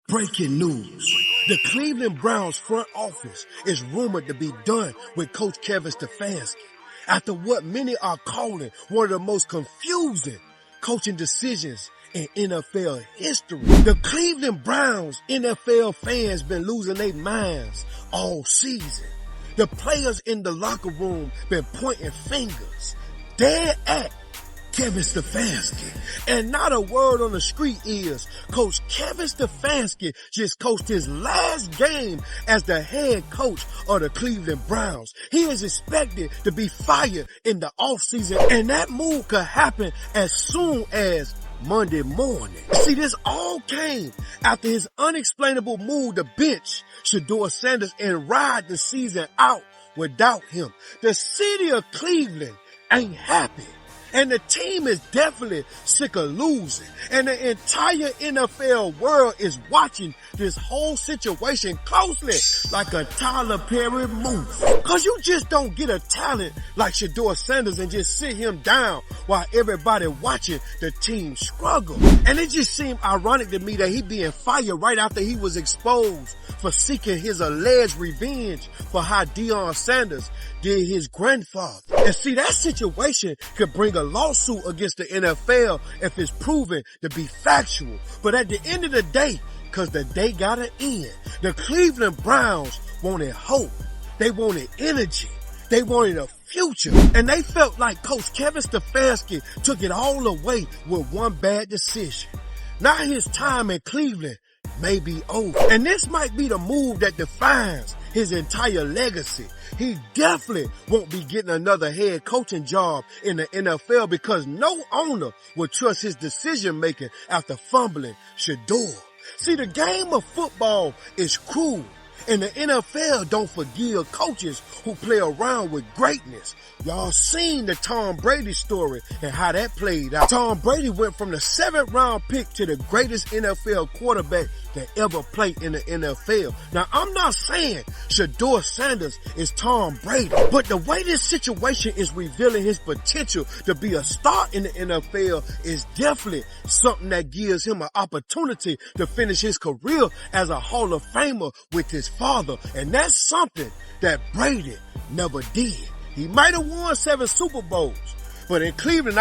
Breaking news. The Cleveland Browns front office is rumored to be done with Coach Kevin Stefanski after what many are calling one of the most confusing coaching decisions in NFL history. The Cleveland Browns NFL fans been losing their minds all season. The players in the locker room been pointing fingers dead at Kevin Stefanski. And not a word on the street is Coach Kevin Stefanski just coached his last game as the head coach of the Cleveland Browns. He is expected to be fired in the offseason, and that move could happen as soon as Monday morning. See, this all came after his unexplainable move to bench Shedeur Sanders and ride the season out without him. The city of Cleveland ain't happy. And the team is definitely sick of losing. And the entire NFL world is watching this whole situation closely like a Tyler Perry movie. Cause you just don't get a talent like Shedeur Sanders and just sit him down while everybody watching the team struggle. And it just seemed ironic to me that he being fired right after he was exposed for seeking his alleged revenge for how Deion Sanders did his grandfather. And see, that situation could bring a lawsuit against the NFL if it's proven to be factual. But at the end of the day, cause the day gotta end, the Cleveland Browns wanted hope. They wanted energy. They wanted a future. And they felt like Coach Kevin Stefanski took it all away with one bad decision. Now his time in Cleveland may be over. And this might be the move that defines his entire legacy. He definitely won't be getting another head coaching job in the NFL because no owner will trust his decision making after fumbling Shedeur. See, the game of football is cruel, and the NFL don't forgive coaches who play around with greatness. Y'all seen the Tom Brady story and how that played out. Tom Brady went from the 7th round pick to the greatest NFL quarterback that ever played in the NFL. Now, I'm not saying Shedeur Sanders is Tom Brady, but the way this situation is revealing his potential to be a star in the NFL is definitely something that gives him an opportunity to finish his career as a Hall of Famer with his father. And that's something that Brady never did. He might have won 7 Super Bowls, but in Cleveland,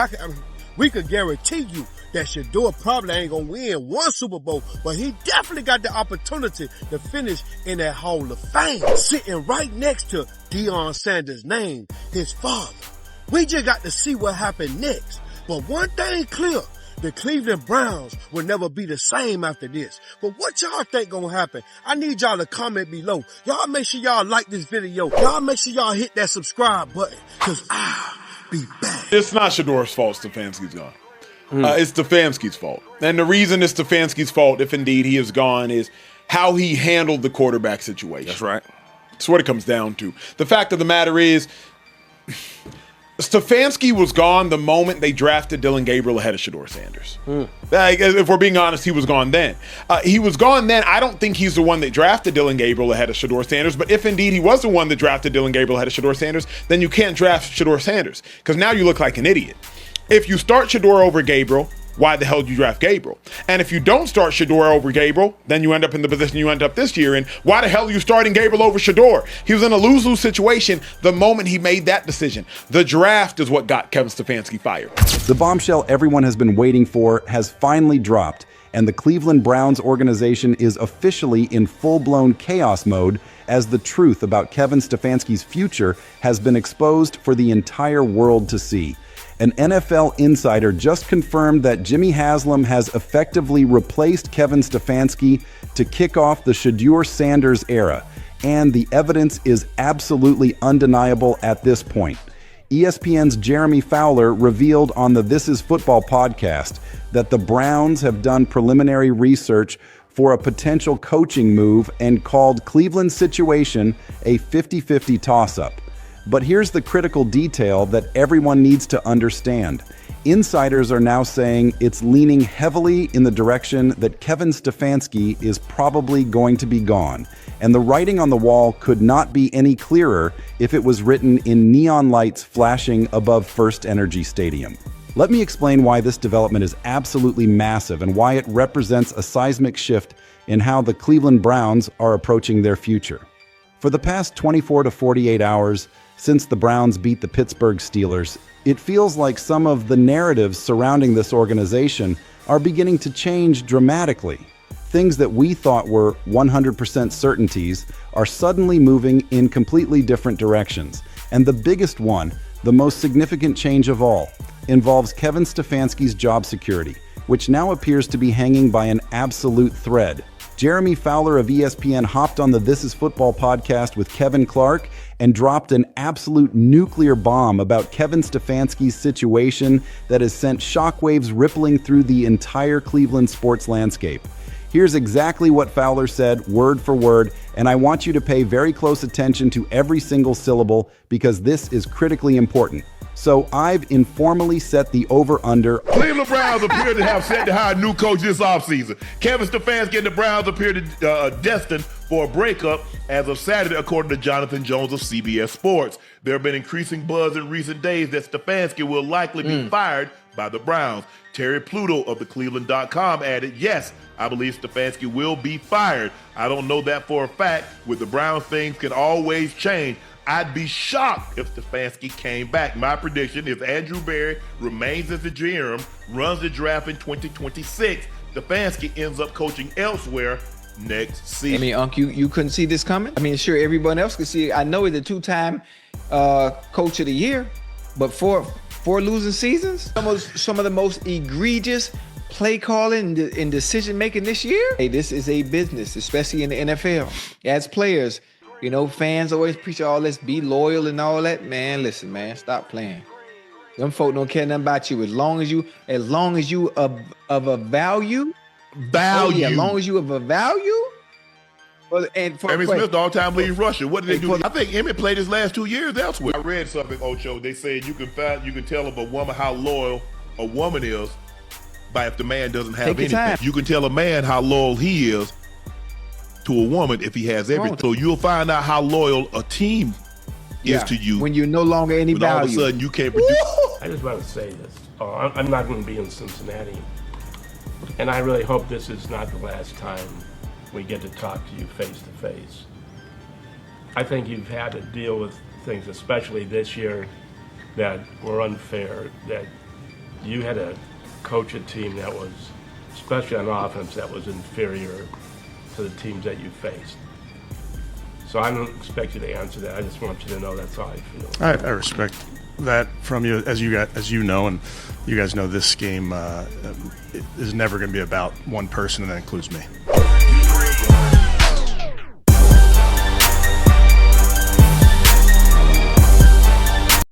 we could guarantee you that Shedeur probably ain't gonna win 1 Super Bowl, but he definitely got the opportunity to finish in that Hall of Fame, sitting right next to Deion Sanders' name, his father. We just got to see what happened next. But one thing clear, the Cleveland Browns will never be the same after this. But what y'all think gonna happen? I need y'all to comment below. Y'all make sure y'all like this video. Y'all make sure y'all hit that subscribe button, cause I'll be back. It's not Shedeur's fault Stefanski's gone. It's Stefanski's fault. And the reason it's Stefanski's fault, if indeed he is gone, is how he handled the quarterback situation. That's right. That's what it comes down to. The fact of the matter is, Stefanski was gone the moment they drafted Dillon Gabriel ahead of Shedeur Sanders. If we're being honest, he was gone then. He was gone then. I don't think he's the one that drafted Dillon Gabriel ahead of Shedeur Sanders, but if indeed he was the one that drafted Dillon Gabriel ahead of Shedeur Sanders, then you can't draft Shedeur Sanders because now you look like an idiot. If you start Shedeur over Gabriel, why the hell did you draft Gabriel? And if you don't start Shedeur over Gabriel, then you end up in the position you end up this year in. Why the hell are you starting Gabriel over Shedeur? He was in a lose-lose situation the moment he made that decision. The draft is what got Kevin Stefanski fired. The bombshell everyone has been waiting for has finally dropped, and the Cleveland Browns organization is officially in full-blown chaos mode as the truth about Kevin Stefanski's future has been exposed for the entire world to see. An NFL insider just confirmed that Jimmy Haslam has effectively replaced Kevin Stefanski to kick off the Shedeur Sanders era, and the evidence is absolutely undeniable at this point. ESPN's Jeremy Fowler revealed on the This Is Football podcast that the Browns have done preliminary research for a potential coaching move and called Cleveland's situation a 50-50 toss-up. But here's the critical detail that everyone needs to understand. Insiders are now saying it's leaning heavily in the direction that Kevin Stefanski is probably going to be gone. And the writing on the wall could not be any clearer if it was written in neon lights flashing above First Energy Stadium. Let me explain why this development is absolutely massive and why it represents a seismic shift in how the Cleveland Browns are approaching their future. For the past 24 to 48 hours since the Browns beat the Pittsburgh Steelers, it feels like some of the narratives surrounding this organization are beginning to change dramatically. Things that we thought were 100% certainties are suddenly moving in completely different directions. And the biggest one, the most significant change of all, involves Kevin Stefanski's job security, which now appears to be hanging by an absolute thread. Jeremy Fowler of ESPN hopped on the This Is Football podcast with Kevin Clark and dropped an absolute nuclear bomb about Kevin Stefanski's situation that has sent shockwaves rippling through the entire Cleveland sports landscape. Here's exactly what Fowler said, word for word, and I want you to pay very close attention to every single syllable because this is critically important. So I've informally set the over-under. Cleveland Browns appear to have set to hire a new coach this offseason. Kevin Stefanski and the Browns appear to destined for a breakup as of Saturday, according to Jonathan Jones of CBS Sports. There have been increasing buzz in recent days that Stefanski will likely be fired by the Browns. Terry Pluto of the Cleveland.com added, yes, I believe Stefanski will be fired. I don't know that for a fact. With the Browns, things can always change. I'd be shocked if Stefanski came back. My prediction is Andrew Berry remains as the GM, runs the draft in 2026. Stefanski ends up coaching elsewhere next season. I mean, Unc, you couldn't see this coming? I mean, sure, everyone else could see it. I know he's a two-time coach of the year, but four losing seasons, some of the most egregious play calling and decision making this year. Hey, this is a business, especially in the NFL. As players, you know, fans always preach all this, be loyal and all that. Man, listen, man, stop playing. Them folk don't care nothing about you as long as you of a value. Oh, yeah, as long as you of a value. Emmitt Smith, the all-time leading rusher. What did they do? I think Emmitt played his last 2 years elsewhere. I read something, Ocho. They said you can tell a woman how loyal a woman is by if the man doesn't have anything. You can tell a man how loyal he is to a woman if he has everything. So you'll find out how loyal a team is to you when you're no longer any value. All of a sudden you can't produce. I just want to say this. I'm not going to be in Cincinnati, and I really hope this is not the last time we get to talk to you face to face. I think you've had to deal with things, especially this year, that were unfair, that you had to coach a team that was, especially on offense, that was inferior to the teams that you faced. So I don't expect you to answer that. I just want you to know that's how I feel. I respect that from you, as you know, and you guys know this game is never going to be about one person, and that includes me.